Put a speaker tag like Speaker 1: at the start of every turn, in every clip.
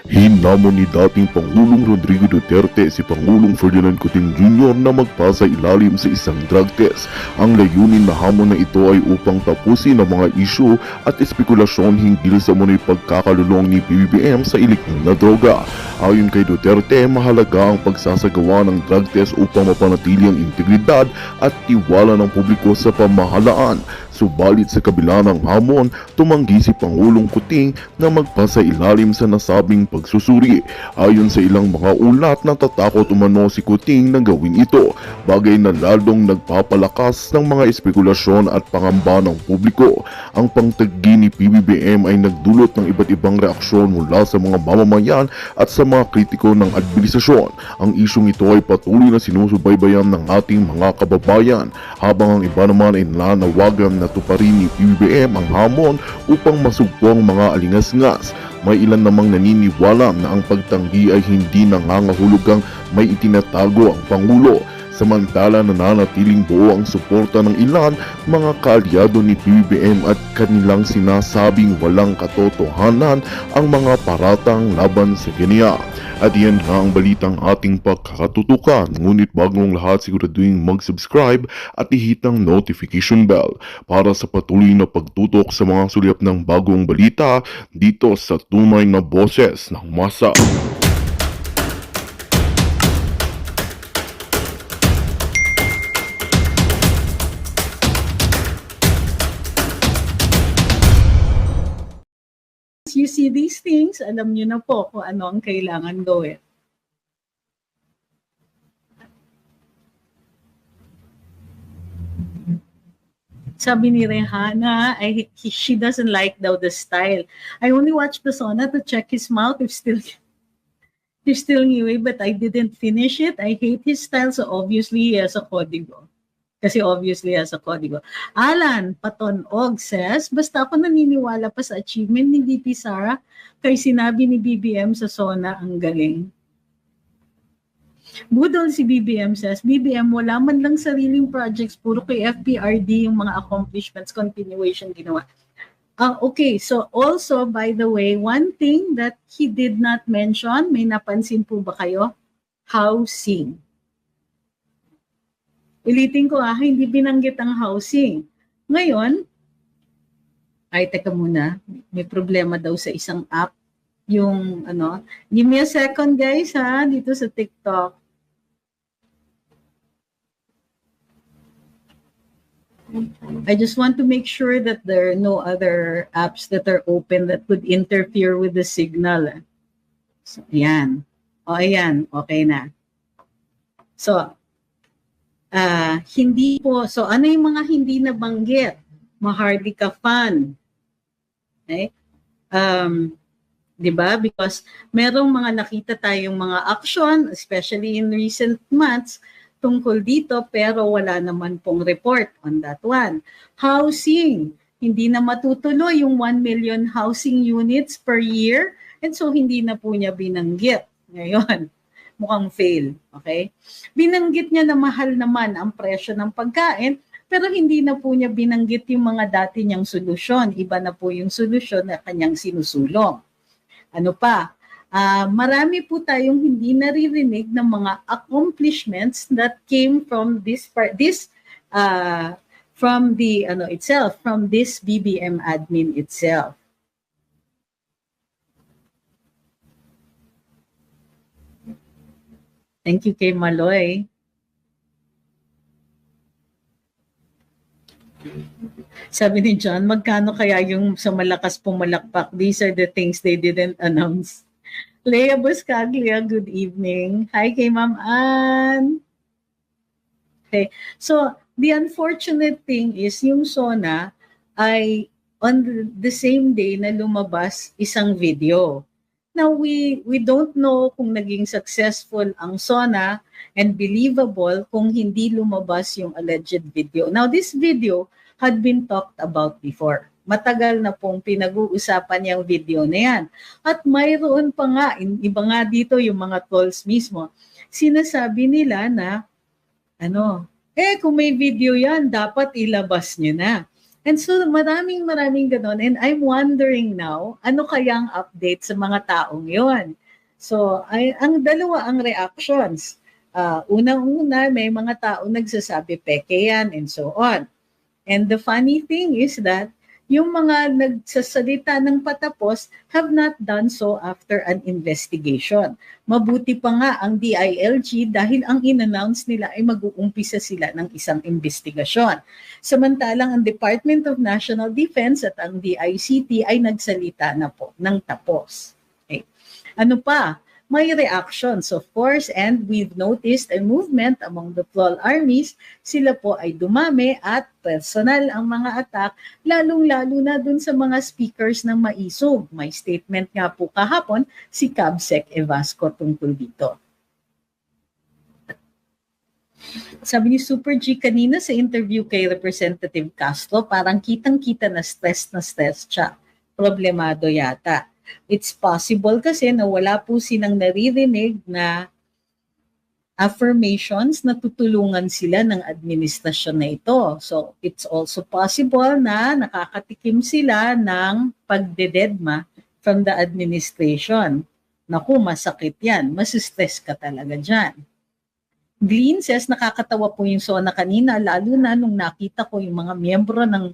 Speaker 1: Hinamon ni dating Pangulong Rodrigo Duterte si Pangulong Ferdinand Coting Jr. na magpasa ilalim sa isang drug test. Ang layunin na hamon na ito ay upang tapusin ang mga isyu at espekulasyon hinggil sa munay pagkakalulong ni PBBM sa ilikling na droga. Ayon kay Duterte, mahalaga ang pagsasagawa ng drug test upang mapanatili ang integridad at tiwala ng publiko sa pamahalaan. Subalit sa kabila ng hamon, tumanggi si Pangulong Coting na magpasa ilalim sa nasabing pagsusuri. Ayon sa ilang mga ulat, natatakot umano si Coting na gawin ito, bagay na lalong nagpapalakas ng mga espekulasyon at pangamba ng publiko. Ang pangtaggi ni PBBM ay nagdulot ng iba't ibang reaksyon mula sa mga mamamayan at sa mga kritiko ng administrasyon. Ang isyong ito ay patuloy na sinusubaybayan ng ating mga kababayan, habang ang iba naman ay nananawagan na tuparin ni PBBM ang hamon upang masugpo ang mga alingas-ngas. May ilan namang naniniwala na ang pagtanggi ay hindi nangangahulugang may itinatago ang Pangulo. Samantala, nananatiling buo ang suporta ng ilan mga kaalyado ni PBBM at kanilang sinasabing walang katotohanan ang mga paratang laban sa kanya. At yan nga ang balitang ating pagkakatutukan. Ngunit bagong lahat, siguraduhin mag-subscribe at ihitang notification bell para sa patuloy na pagtutok sa mga sulyap ng bagong balita dito sa tunay na boses ng masa.
Speaker 2: You see these things, alam niyo na po kung ano ang kailangan gawin. Sabi ni Rehana, she doesn't like daw the style. I only watched the Sona to check his mouth if still new, but I didn't finish it. I hate his style, so obviously he has a kodigo. Kasi obviously as a kodigo. Alan Patonog says, basta ako naniniwala pa sa achievement ni VP Sara kay sinabi ni BBM sa Sona ang galing. Budol si BBM says, BBM wala man lang sariling projects, puro kay FPRD yung mga accomplishments, continuation ginawa. Okay, so also by the way, one thing that he did not mention, may napansin po ba kayo? Housing. Ulitin ko hindi binanggit ang housing. Ngayon, teka muna, may problema daw sa isang app. Yung give me a second guys dito sa TikTok. I just want to make sure that there are no other apps that are open that could interfere with the signal. So, ayan. Ayan, okay na. So, hindi po. So, ano yung mga hindi nabanggit? Maharlika Fund. Okay? Diba? Because merong mga nakita tayong mga action, especially in recent months, tungkol dito, pero wala naman pong report on that one. Housing. Hindi na matutuloy yung 1 million housing units per year, and so hindi na po niya binanggit. Ngayon, mukhang fail. Okay? Binanggit niya na mahal naman ang presyo ng pagkain, pero hindi na po niya binanggit yung mga dati niyang solusyon. Iba na po yung solusyon na kanyang sinusulong. Ano pa? Marami po tayong hindi naririnig ng mga accomplishments that came from from this BBM admin itself. Thank you kay Maloy. Sabi ni John, magkano kaya yung sa malakas pumalakpak? These are the things they didn't announce. Leah Buscaglia, good evening. Hi kay Ma'am Ann. Okay, so the unfortunate thing is yung Sona ay on the same day na lumabas isang video. Now, we don't know kung naging successful ang Sona and believable kung hindi lumabas yung alleged video. Now, this video had been talked about before. Matagal na pong pinag-uusapan yung video na yan. At mayroon pa nga, iba nga dito yung mga trolls mismo, sinasabi nila na, kung may video yan, dapat ilabas nyo na. And so maraming ganon. And I'm wondering now, ano kayang update sa mga taong yon? So, ang dalawa ang reactions. Unang-una, may mga taong nagsasabi peke yan and so on. And the funny thing is that yung mga nagsasalita ng patapos have not done so after an investigation. Mabuti pa nga ang DILG dahil ang in-announce nila ay mag-uumpisa sila ng isang investigasyon. Samantalang ang Department of National Defense at ang DICT ay nagsalita na po ng tapos. Okay. Ano pa? May reactions, of course, and we've noticed a movement among the FLOL armies. Sila po ay dumami at personal ang mga attack, lalong-lalo na dun sa mga speakers ng maisog. May statement nga po kahapon si Cabsec Evasco tungkol dito. Sabi ni Super G kanina sa interview kay Representative Castro, parang kitang-kita na stress siya. Problemado yata. It's possible kasi na wala po silang naririnig na affirmations na tutulungan sila ng administrasyon na ito. So, it's also possible na nakakatikim sila ng pagdededma from the administration. Naku, masakit yan. Masistress ka talaga dyan. Glean says, nakakatawa po yung SONA kanina, lalo na nung nakita ko yung mga miyembro ng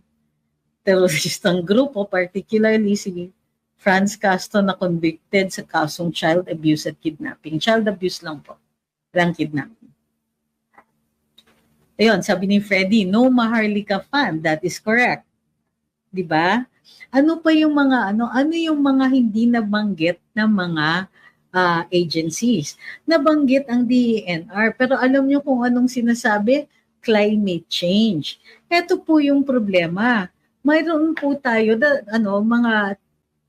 Speaker 2: teroristang grupo, particularly si Franz Castro na convicted sa kasong child abuse at kidnapping. Child abuse lang po. Lang kidnapping. Ayun, sabi ni Freddy, no Maharlika fan. That is correct. Diba? Ano pa yung mga ano yung mga hindi nabanggit ng mga agencies? Nabanggit ang DENR, pero alam niyo kung anong sinasabi? Climate change. Ito po yung problema. Mayroon po tayo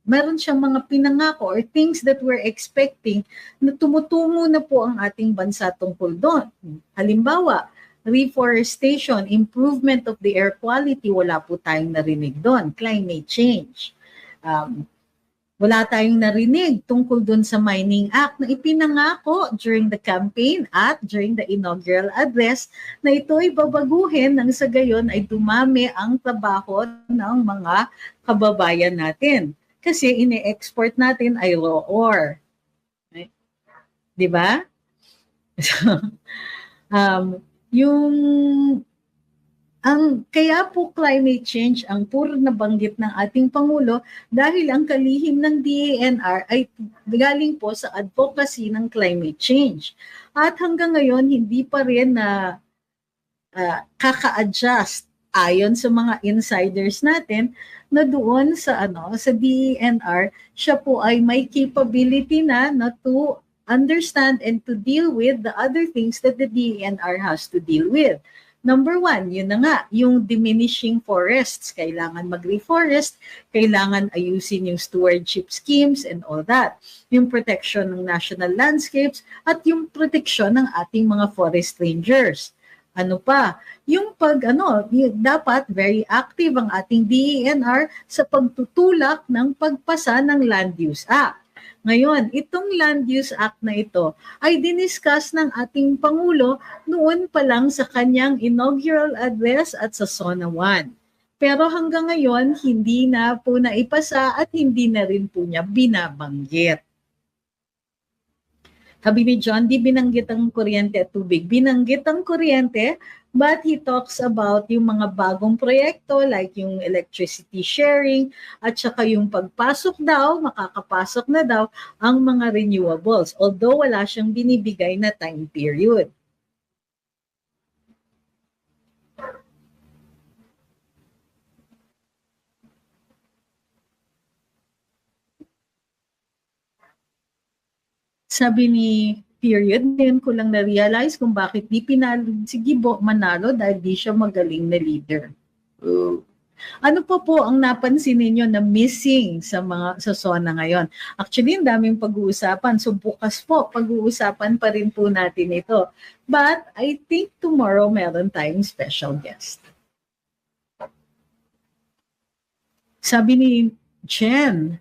Speaker 2: meron siyang mga pinangako or things that we're expecting na tumutungo na po ang ating bansa tungkol doon. Halimbawa, reforestation, improvement of the air quality, wala po tayong narinig doon. Climate change. Wala tayong narinig tungkol doon sa Mining Act na ipinangako during the campaign at during the inaugural address na ito ay babaguhin nang sa gayon ay dumami ang trabaho ng mga kababayan natin. Kasi ine-export natin ay raw ore. Right? Diba? So, kaya po climate change ang puro nabanggit ng ating Pangulo dahil ang kalihim ng DENR ay galing po sa advocacy ng climate change. At hanggang ngayon, hindi pa rin na kaka-adjust ayon sa mga insiders natin na doon sa DENR, siya po ay may capability na to understand and to deal with the other things that the DENR has to deal with. Number one, yun na nga, yung diminishing forests. Kailangan mag-reforest, kailangan ayusin yung stewardship schemes and all that. Yung protection ng national landscapes at yung protection ng ating mga forest rangers. Ano pa? Yung dapat very active ang ating DENR sa pagtutulak ng pagpasa ng Land Use Act. Ngayon, itong Land Use Act na ito ay diniscuss ng ating Pangulo noon pa lang sa kanyang inaugural address at sa SONA 1. Pero hanggang ngayon, hindi na po naipasa at hindi na rin po niya binabanggit. Sabi ni John, di binanggit ang kuryente at tubig. Binanggit ang kuryente, but he talks about yung mga bagong proyekto like yung electricity sharing at saka yung pagpasok daw, makakapasok na daw ang mga renewables. Although wala siyang binibigay na time period. Sabi ni period, ngayon ko lang na-realize kung bakit di pinalo si Gibo manalo dahil di siya magaling na leader. Ano po ang napansin ninyo na missing sa SONA ngayon? Actually, ang daming pag-uusapan. So bukas po, pag-uusapan pa rin po natin ito. But I think tomorrow meron tayong special guest. Sabi ni Jen,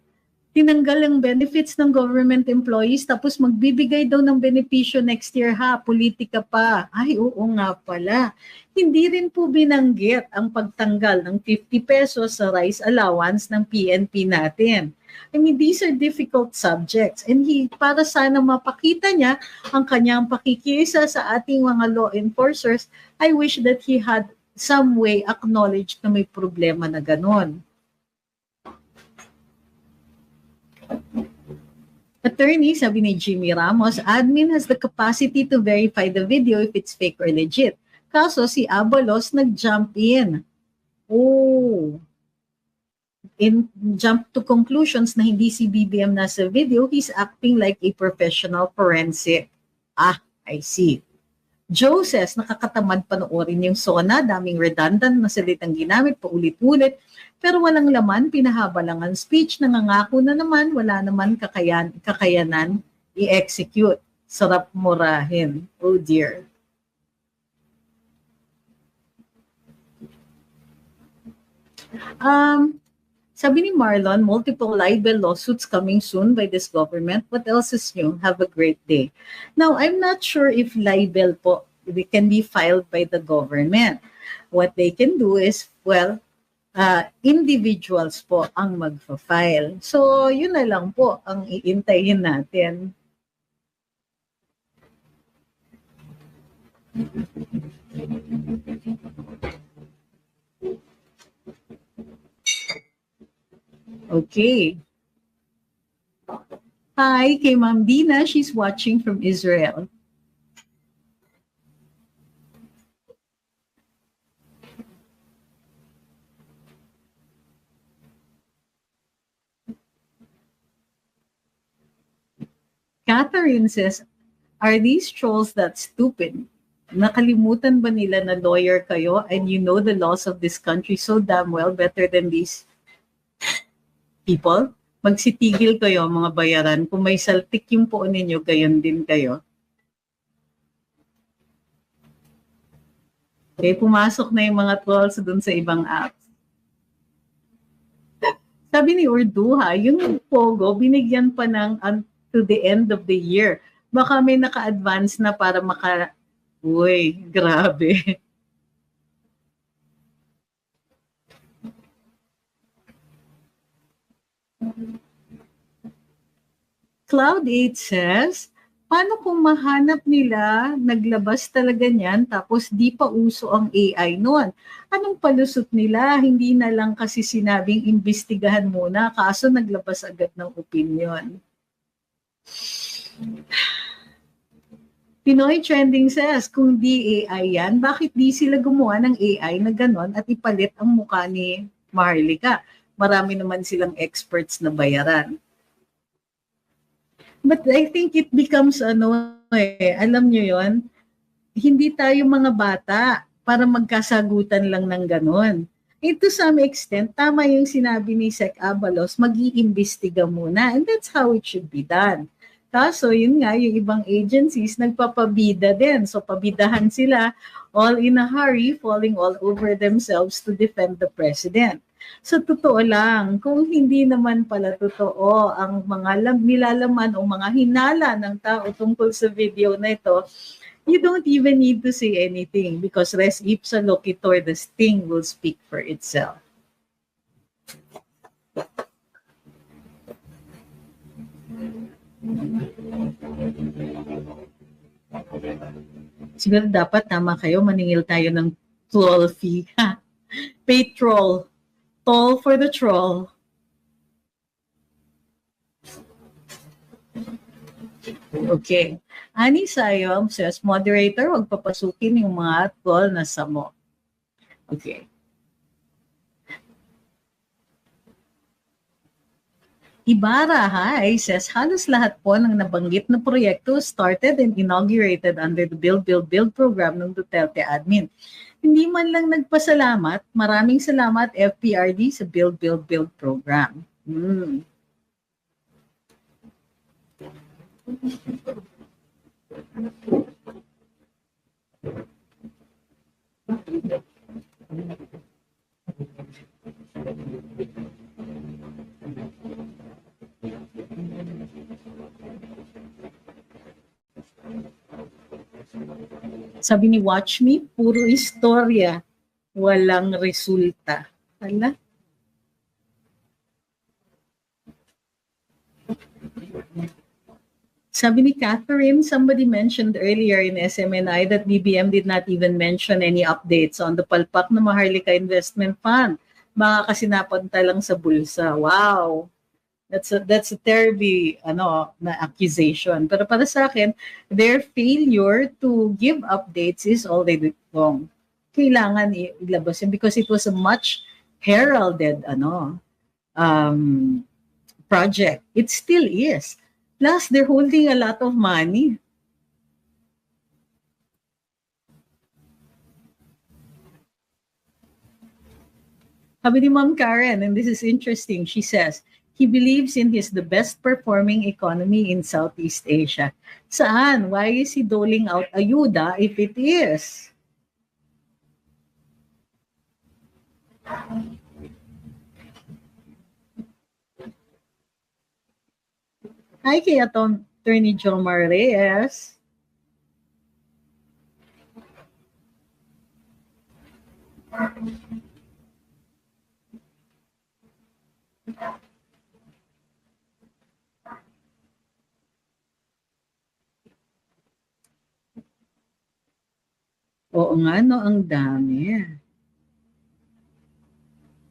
Speaker 2: tinanggal ang benefits ng government employees tapos magbibigay daw ng benepisyo next year ha, politika pa. Ay, oo nga pala. Hindi rin po binanggit ang pagtanggal ng 50 pesos sa rice allowance ng PNP natin. I mean, these are difficult subjects and para sana mapakita niya ang kanyang pakikiisa sa ating mga law enforcers, I wish that he had some way acknowledged na may problema na ganon. Attorney, sabi ni Jimmy Ramos, admin has the capacity to verify the video if it's fake or legit. Kaso si Abalos nag-jump in. Oh. Jump to conclusions na hindi si BBM nasa video, he's acting like a professional forensic. Ah, I see. Joe says, nakakatamad panoorin yung SONA, daming redundant na salitang ginamit, paulit-ulit, pero walang laman, pinahaba lang ang speech, nangangako na naman, wala naman kakayanan i-execute. Sarap murahin. Oh dear. Sabi ni Marlon, multiple libel lawsuits coming soon by this government. What else is new? Have a great day. Now, I'm not sure if libel po they can be filed by the government. What they can do is, well, individuals po ang magfa-file. So, yun na lang po ang iintayin natin. Okay. Hi, kay Ma'am Dina. She's watching from Israel. Catherine says, are these trolls that stupid? Nakalimutan ba nila na lawyer kayo and you know the laws of this country so damn well better than these people? Magsitigil kayo mga bayaran. Kung may saltik yung poon ninyo, gayon din kayo. Okay, pumasok na yung mga trolls dun sa ibang apps. Sabi ni Urduha, yung Pogo, binigyan pa ng to the end of the year. Baka may naka-advance na para Uy, grabe. Cloud8 says, paano kung mahanap nila, naglabas talaga niyan, tapos di pa uso ang AI noon? Anong palusot nila? Hindi na lang kasi sinabing imbestigahan muna, kaso naglabas agad ng opinion. Pinoy Trending says, kung di AI yan, bakit di sila gumawa ng AI na ganon at ipalit ang mukha ni Maharlika? Marami naman silang experts na bayaran. But I think it becomes alam nyo yon, hindi tayo mga bata para magkasagutan lang ng ganon. To some extent, tama yung sinabi ni Sec Abalos, mag-iimbestiga muna and that's how it should be done. Kaso yun nga, yung ibang agencies nagpapabida din. So pabidahan sila all in a hurry, falling all over themselves to defend the president. So totoo lang, kung hindi naman pala totoo ang mga nilalaman o mga hinala ng tao tungkol sa video na ito, you don't even need to say anything because res ipsa loquitur, the sting will speak for itself. Siguro dapat tama kayo, maningil tayo ng troll fee. Pay troll. Toll for the troll. Okay. Ani Sayom says, moderator, huwag papasukin yung mga troll na samo. Okay. Ibarra, hi, says, halos lahat po ng nabanggit na proyekto started and inaugurated under the Build, Build, Build program ng Duterte admin. Hindi man lang nagpasalamat, maraming salamat FPRD sa Build, Build, Build program. Sabi ni Watch Me, puro istorya, walang resulta. Hala? Sabi ni Catherine, somebody mentioned earlier in SMNI that BBM did not even mention any updates on the palpak na Maharlika Investment Fund. Mga kasinapunta lang sa bulsa. Wow! That's a terribly na accusation. Pero para sa akin, their failure to give updates is already wrong. Kailangan ilabas yun because it was a much heralded project. It still is. Plus, they're holding a lot of money. Sabi ni Ma'am Karen, and this is interesting, she says, he believes in his the best performing economy in Southeast Asia. Saan? Why is he doling out ayuda if it is? Hi kay Attorney Jomar Reyes. Oo nga, no, ang dami.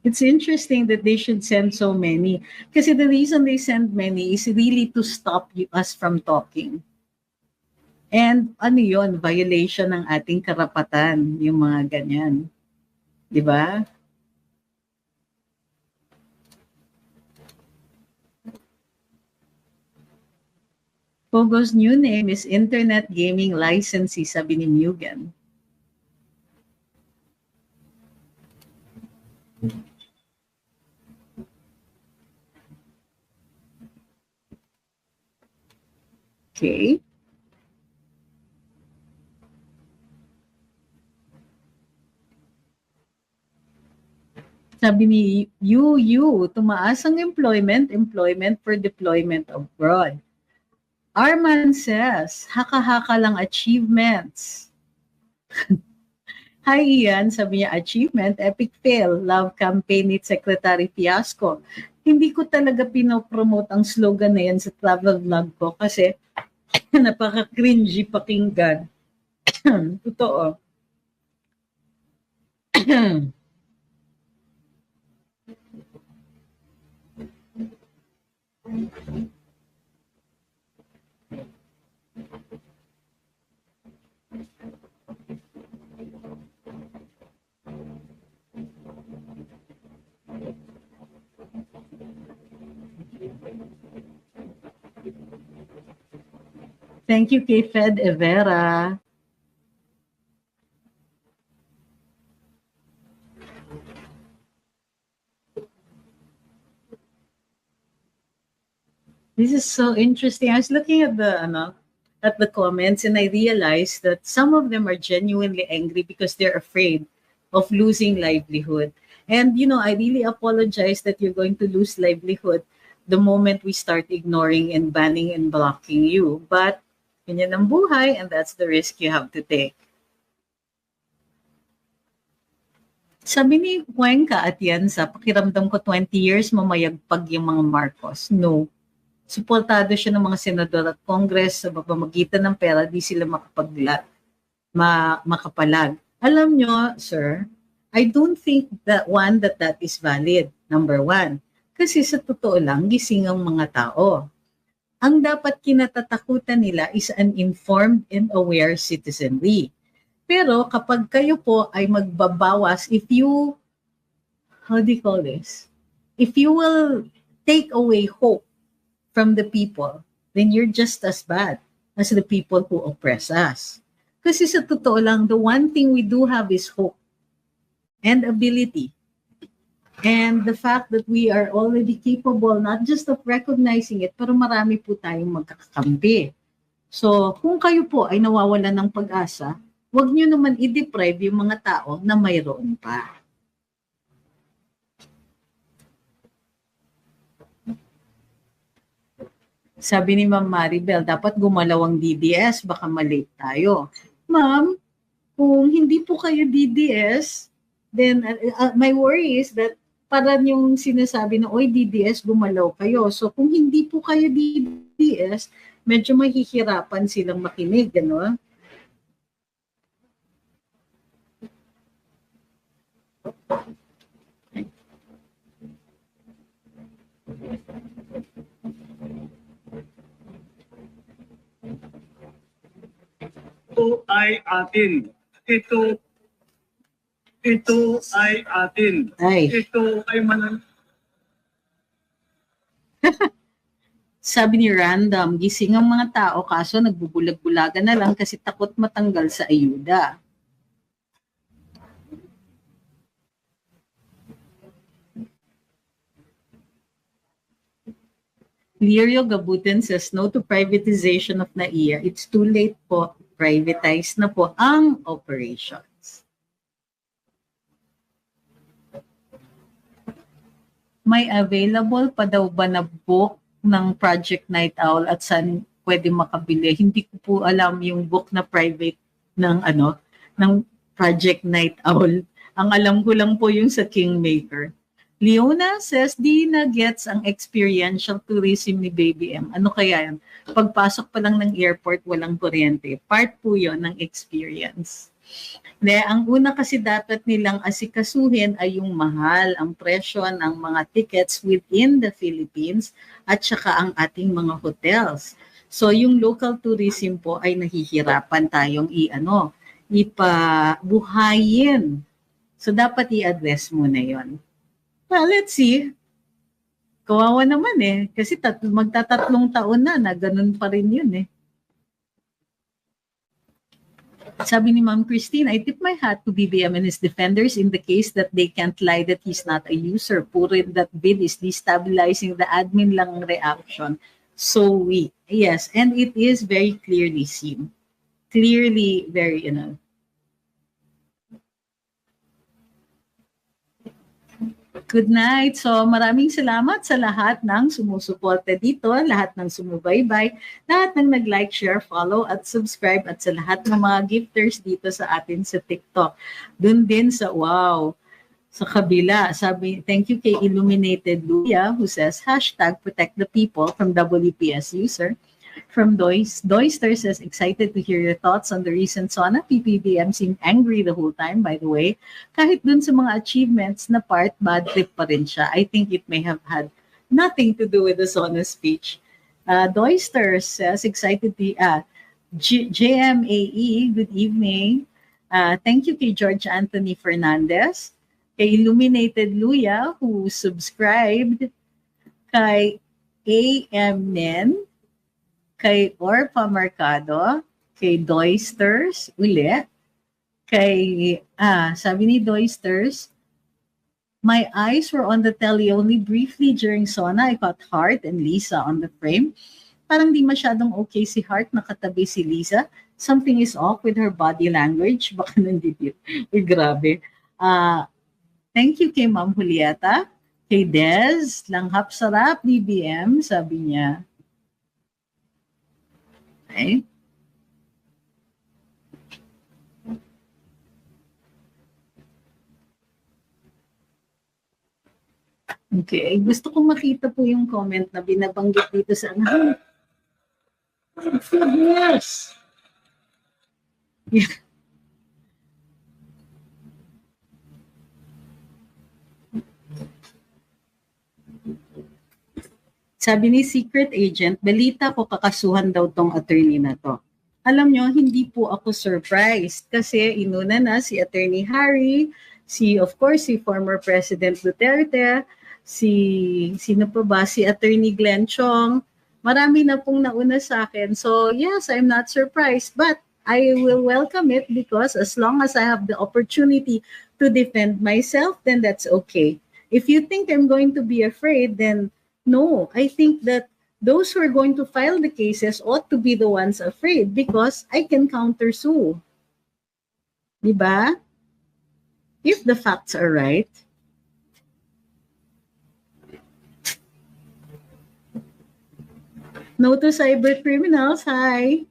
Speaker 2: It's interesting that they should send so many. Kasi the reason they send many is really to stop us from talking. And ano yon, violation ng ating karapatan, yung mga ganyan. Di ba? Pogo's new name is Internet Gaming Licensee, sabi ni Mugen. Okay. Sabi ni tumaas ang employment for deployment abroad. Arman says, haka-haka lang achievements. Hi Ian, sabi niya, achievement, epic fail, love campaign ni Secretary Fiasco. Hindi ko talaga pinopromote ang slogan na yan sa travel vlog ko kasi napaka-cringy pakinggan. Totoo. Thank you kay Fed Evera. This is so interesting. I was looking at the comments and I realized that some of them are genuinely angry because they're afraid of losing livelihood. And I really apologize that you're going to lose livelihood the moment we start ignoring and banning and blocking you. But ganyan ang buhay and that's the risk you have to take. Sabi ni Cuenca at yan sa pakiramdam ko 20 years mamayagpag yung mga Marcos. No. Suportado siya ng mga senador at Congress sa pamamagitan ng pera, di sila makapalag. Alam nyo, sir, I don't think that is valid. Number one. Kasi sa totoo lang, gising ang mga tao. Ang dapat kinatatakutan nila is an informed and aware citizenry. Pero kapag kayo po ay magbabawas, if you will take away hope from the people, then you're just as bad as the people who oppress us. Kasi sa totoo lang, the one thing we do have is hope and ability. And the fact that we are already capable not just of recognizing it, pero marami po tayong magkakampi. So, kung kayo po ay nawawalan ng pag-asa, huwag nyo naman i-deprive yung mga tao na mayroon pa. Sabi ni Ma'am Maribel, dapat gumalaw ang DDS, baka malate tayo. Ma'am, kung hindi po kayo DDS, then my worry is that parang yung sinasabi na, oy, DDS, gumalaw kayo. So kung hindi po kayo DDS, medyo mahihirapan silang makinig, ano?
Speaker 3: Ito ay atin. Ito ay atin.
Speaker 2: Ay.
Speaker 3: Ito ay
Speaker 2: Sabi ni Random, gising ang mga tao kaso nagbubulag-bulagan na lang kasi takot matanggal sa ayuda. Lirio Gabutin says no to privatization of NAIA. It's too late po. Privatize na po ang operations. May available pa daw ba na book ng Project Night Owl at saan pwede makabili? Hindi ko po alam yung book na private ng Project Night Owl. Ang alam ko lang po yung sa Kingmaker. Leona says, di na gets ang experiential tourism ni Baby M. Ano kaya yan? Pagpasok pa lang ng airport, walang kuryente. Part po yon ng experience. Ang una kasi dapat nilang asikasuhin ay yung mahal, ang presyo ng mga tickets within the Philippines at saka ang ating mga hotels. So yung local tourism po ay nahihirapan tayong ipabuhayin. So dapat i-address muna yon. Well, let's see. Kawawa naman kasi magtatatlong taon na ganun pa rin yun Sabi ni Ma'am Christine, I tip my hat to BBM and his defenders in the case that they can't lie that he's not a user. Puro that bid is destabilizing the admin lang reaction. So weak. Yes, and it is very clearly seen. Clearly, very, Good night. So maraming salamat sa lahat ng sumusuporta dito, lahat ng sumubaybay, lahat ng nag-like, share, follow, at subscribe, at sa lahat ng mga gifters dito sa atin sa TikTok. Doon din sa sa kabila. Sabi, thank you kay Illuminated Luya who says, #protect the people from WPS user. From Doyster says, excited to hear your thoughts on the recent SONA. PPBM seemed angry the whole time, by the way. Kahit dun sa mga achievements na part, bad trip pa rin siya. I think it may have had nothing to do with the SONA speech. Doyster says, excited to JMAE, good evening. Thank you kay George Anthony Fernandez, kay Illuminated Luya who subscribed, kay AM Nen, kay Orpa Mercado, kay Doysters, kay, sabi ni Doysters, my eyes were on the telly only briefly during SONA. I caught Hart and Lisa on the frame. Parang di masyadong okay si Hart, nakatabi si Lisa. Something is off with her body language. Baka nandito. Grabe. Thank you kay Ma'am Julieta, kay Dez, langhap sarap, BBM, sabi niya. Okay. Okay. Gusto kong makita po yung comment na binabanggit dito sa Yes. Yeah. Sabi ni Secret Agent, balita ko kakasuhan daw tong attorney na to. Alam nyo, hindi po ako surprised kasi inuna na si Attorney Harry, of course, si former President Duterte, sino pa ba? Si Attorney Glenn Chong. Marami na pong nauna sa akin. So yes, I'm not surprised, but I will welcome it because as long as I have the opportunity to defend myself, then that's okay. If you think I'm going to be afraid, then no, I think that those who are going to file the cases ought to be the ones afraid because I can countersue. Diba? If the facts are right. No to cyber criminals. Hi.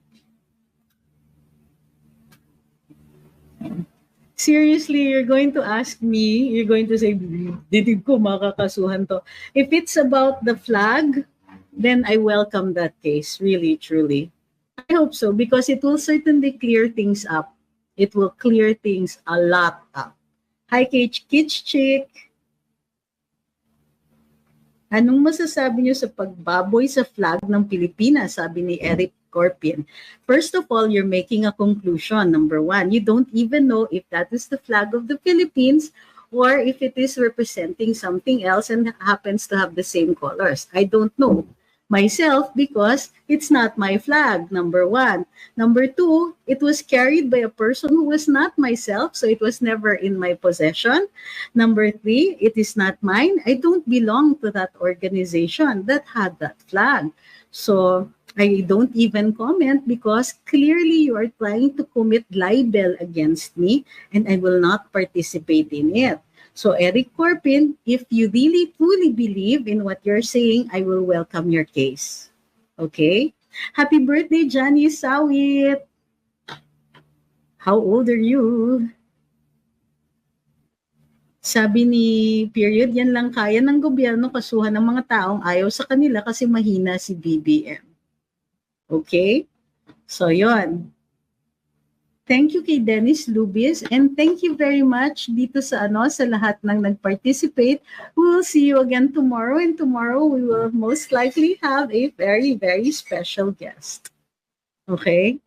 Speaker 2: Seriously, you're going to ask me, you're going to say, didig ko makakasuhan to. If it's about the flag, then I welcome that case, really, truly. I hope so, because it will certainly clear things up. It will clear things a lot up. Hi, Kitch Chick. Anong masasabi niyo sa pagbaboy sa flag ng Pilipinas? Sabi ni Eric Corpin. First of all, you're making a conclusion. Number one, you don't even know if that is the flag of the Philippines or if it is representing something else and happens to have the same colors. I don't know myself because it's not my flag, number one. Number two, it was carried by a person who was not myself, so it was never in my possession. Number three, it is not mine. I don't belong to that organization that had that flag. So I don't even comment because clearly you are trying to commit libel against me and I will not participate in it. So Eric Corpin, if you really truly believe in what you're saying, I will welcome your case. Okay? Happy birthday, Johnny Sawit. How old are you? Sabi ni Period, yan lang kaya ng gobyerno kasuhan ng mga taong ayaw sa kanila kasi mahina si BBM. Okay? So, yon. Thank you kay Dennis Lubis and thank you very much dito sa sa lahat ng nag-participate. We will see you again tomorrow and tomorrow we will most likely have a very, very special guest. Okay?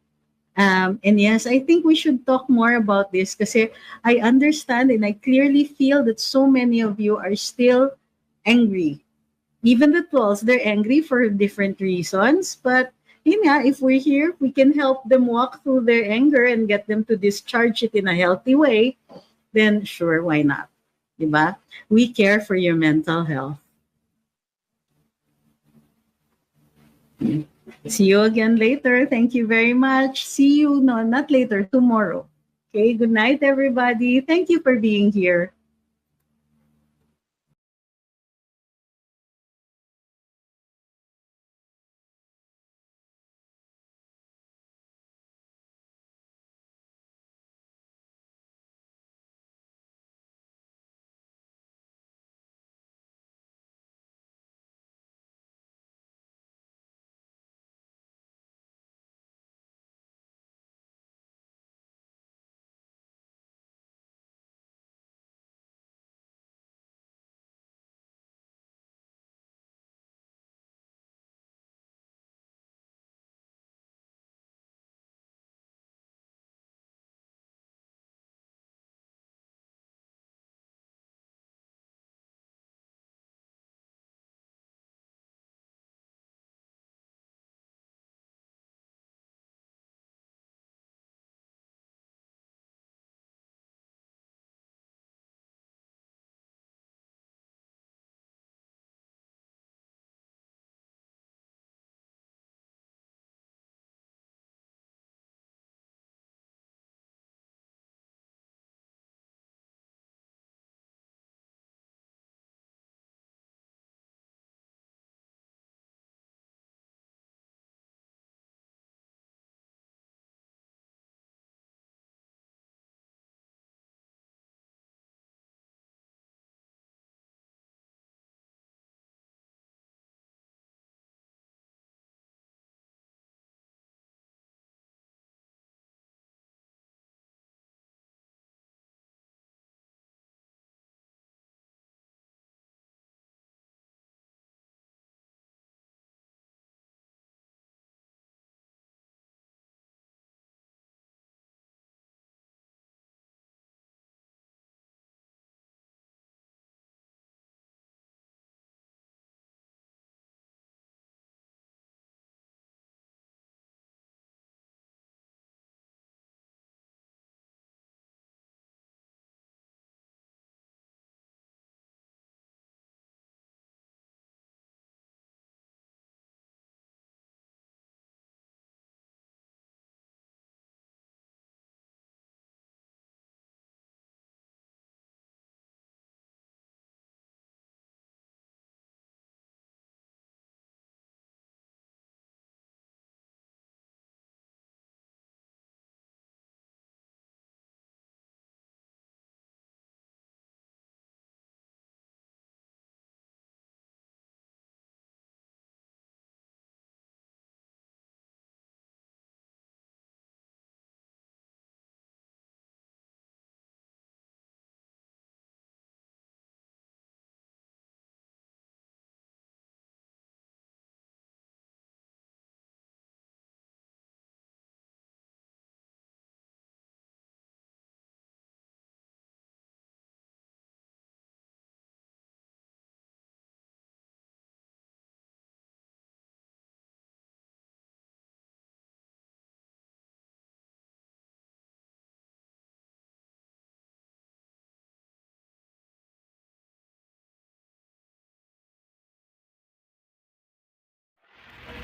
Speaker 2: And yes, I think we should talk more about this kasi I understand and I clearly feel that so many of you are still angry. Even the trolls, they're angry for different reasons, but if we're here, we can help them walk through their anger and get them to discharge it in a healthy way, then sure, why not? Diba? We care for your mental health. See you again later. Thank you very much. See you, no, not later, tomorrow. Okay, good night, everybody. Thank you for being here.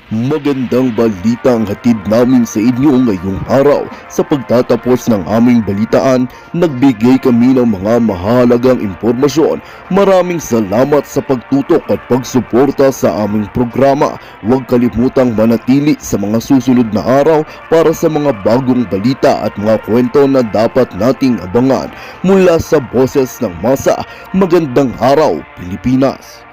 Speaker 1: Magandang balita ang hatid namin sa inyo ngayong araw. Sa pagtatapos ng aming balitaan, nagbigay kami ng mga mahalagang impormasyon. Maraming salamat sa pagtutok at pagsuporta sa aming programa. Huwag kalimutang manatili sa mga susunod na araw para sa mga bagong balita at mga kwento na dapat nating abangan. Mula sa Boses ng Masa, magandang araw Pilipinas!